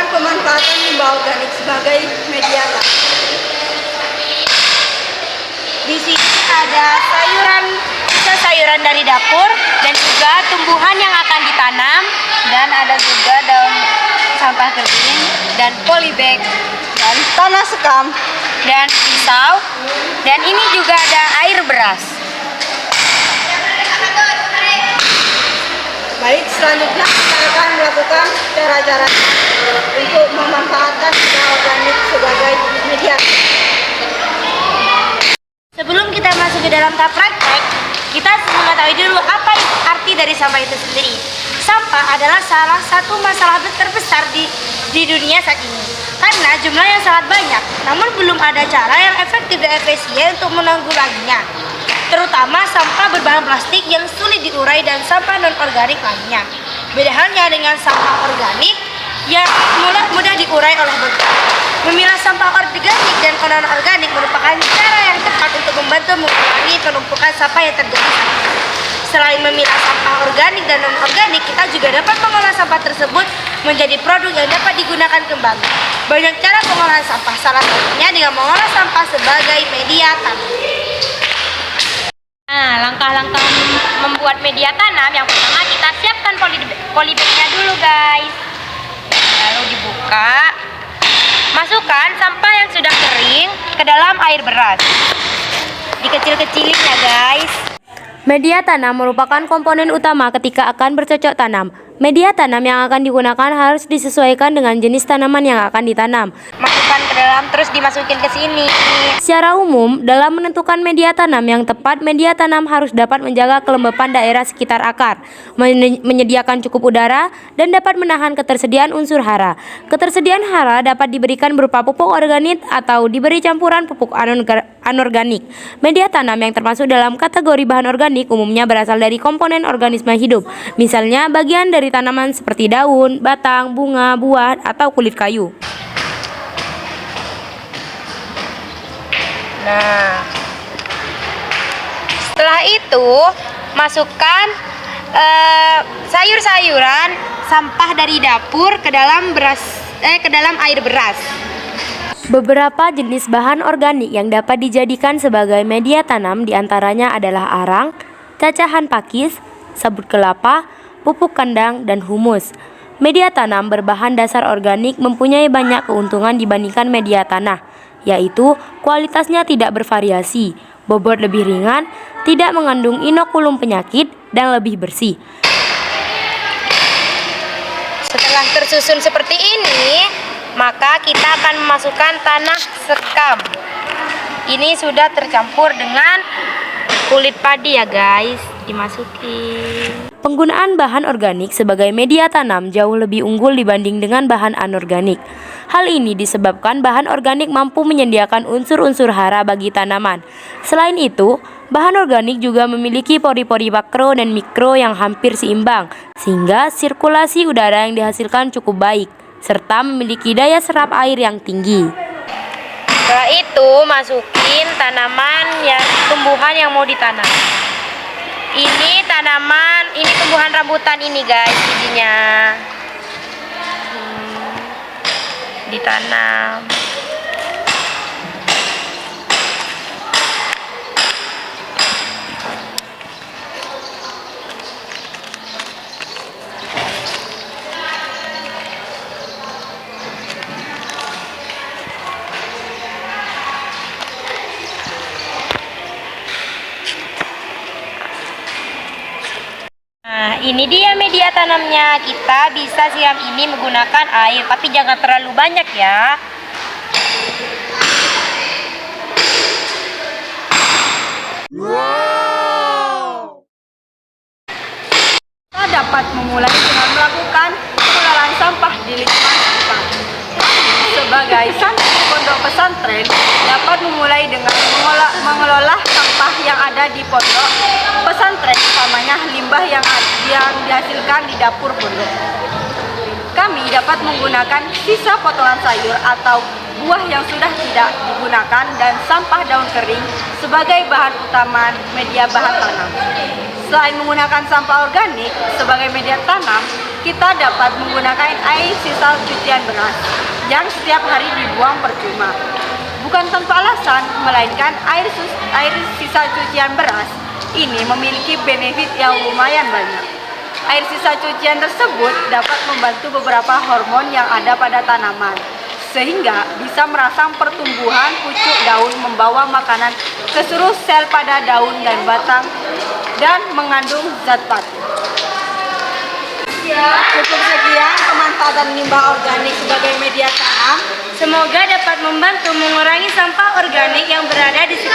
tentang pemanfaatan limbah organik sebagai media tanam. Di sini ada sayuran dari dapur dan juga tumbuhan yang akan ditanam, dan ada juga daun sampah kering dan polybag Dan tanah sekam. dan pisau, dan ini juga ada air beras. Baik, selanjutnya kita akan melakukan cara-cara untuk memanfaatkan limbah organik sebagai media. Sebelum kita masuk ke dalam tahap praktek, kita mengetahui dulu apa arti dari sampah itu sendiri. Sampah adalah salah satu masalah terbesar di dunia saat ini, karena jumlah yang sangat banyak, namun belum ada cara yang efektif dan efisien untuk menanggulanginya. Terutama sampah berbahan plastik yang sulit diurai dan sampah non-organik lainnya. Beda halnya dengan sampah organik yang mudah diurai oleh bentuk. Memilah sampah organik dan non-organik merupakan cara yang tepat untuk membantu mengurangi penumpukan sampah yang terjadi saat ini. Selain memilah sampah organik dan non-organik, kita juga dapat mengolah sampah tersebut menjadi produk yang dapat digunakan kembali. Banyak cara pengolahan sampah, salah satunya dengan mengolah sampah sebagai media tanam. Nah, langkah-langkah membuat media tanam, yang pertama kita siapkan polybagnya dulu guys. Lalu dibuka, masukkan sampah yang sudah kering ke dalam air beras. Dikecil-kecilin ya guys. Media tanam merupakan komponen utama ketika akan bercocok tanam. Media tanam yang akan digunakan harus disesuaikan dengan jenis tanaman yang akan ditanam. Masukkan ke dalam, terus dimasukin ke sini. Secara umum, dalam menentukan media tanam yang tepat, media tanam harus dapat menjaga kelembapan daerah sekitar akar, menyediakan cukup udara, dan dapat menahan ketersediaan unsur hara. Ketersediaan hara dapat diberikan berupa pupuk organik atau diberi campuran pupuk anorganik. Media tanam yang termasuk dalam kategori bahan organik umumnya berasal dari komponen organisme hidup, misalnya bagian dari tanaman seperti daun, batang, bunga, buah, atau kulit kayu. Nah, setelah itu masukkan sayur-sayuran sampah dari dapur ke dalam air beras. Beberapa jenis bahan organik yang dapat dijadikan sebagai media tanam diantaranya adalah arang, cacahan pakis, sabut kelapa, pupuk kandang, dan humus. Media tanam berbahan dasar organik mempunyai banyak keuntungan dibandingkan media tanah, yaitu kualitasnya tidak bervariasi, bobot lebih ringan, tidak mengandung inokulum penyakit, dan lebih bersih. Setelah tersusun seperti ini, maka kita akan memasukkan tanah sekam. Ini sudah tercampur dengan kulit padi ya guys, dimasukin. Penggunaan bahan organik sebagai media tanam jauh lebih unggul dibanding dengan bahan anorganik. Hal ini disebabkan bahan organik mampu menyediakan unsur-unsur hara bagi tanaman. Selain itu, bahan organik juga memiliki pori-pori makro dan mikro yang hampir seimbang, sehingga sirkulasi udara yang dihasilkan cukup baik, serta memiliki daya serap air yang tinggi. Setelah itu masukin tumbuhan yang mau ditanam. Ini tumbuhan rambutan ini guys, bijinya. Ditanam. Nah, ini dia media tanamnya. Kita bisa siram ini menggunakan air, tapi jangan terlalu banyak ya. Kita dapat memulai dengan melakukan pengelolaan sampah di lingkungan sekitar. Sebagai santri pondok pesantren, dapat memulai dengan mengelola sampah yang ada di pondok pesantren, utamanya limbah yang dihasilkan di dapur pondok. Kami dapat menggunakan sisa potongan sayur atau buah yang sudah tidak digunakan dan sampah daun kering sebagai bahan utama media bahan tanam. Selain menggunakan sampah organik sebagai media tanam, kita dapat menggunakan air sisa cucian beras yang setiap hari dibuang percuma. Bukan tanpa alasan, melainkan air sisa cucian beras ini memiliki benefit yang lumayan banyak. Air sisa cucian tersebut dapat membantu beberapa hormon yang ada pada tanaman, sehingga bisa merangsang pertumbuhan pucuk daun, membawa makanan ke seluruh sel pada daun dan batang, dan mengandung zat pati. Cukup sekian pemanfaatan limbah organik sebagai media tanam. Semoga dapat membantu mengurangi sampah organik yang berada di sekitar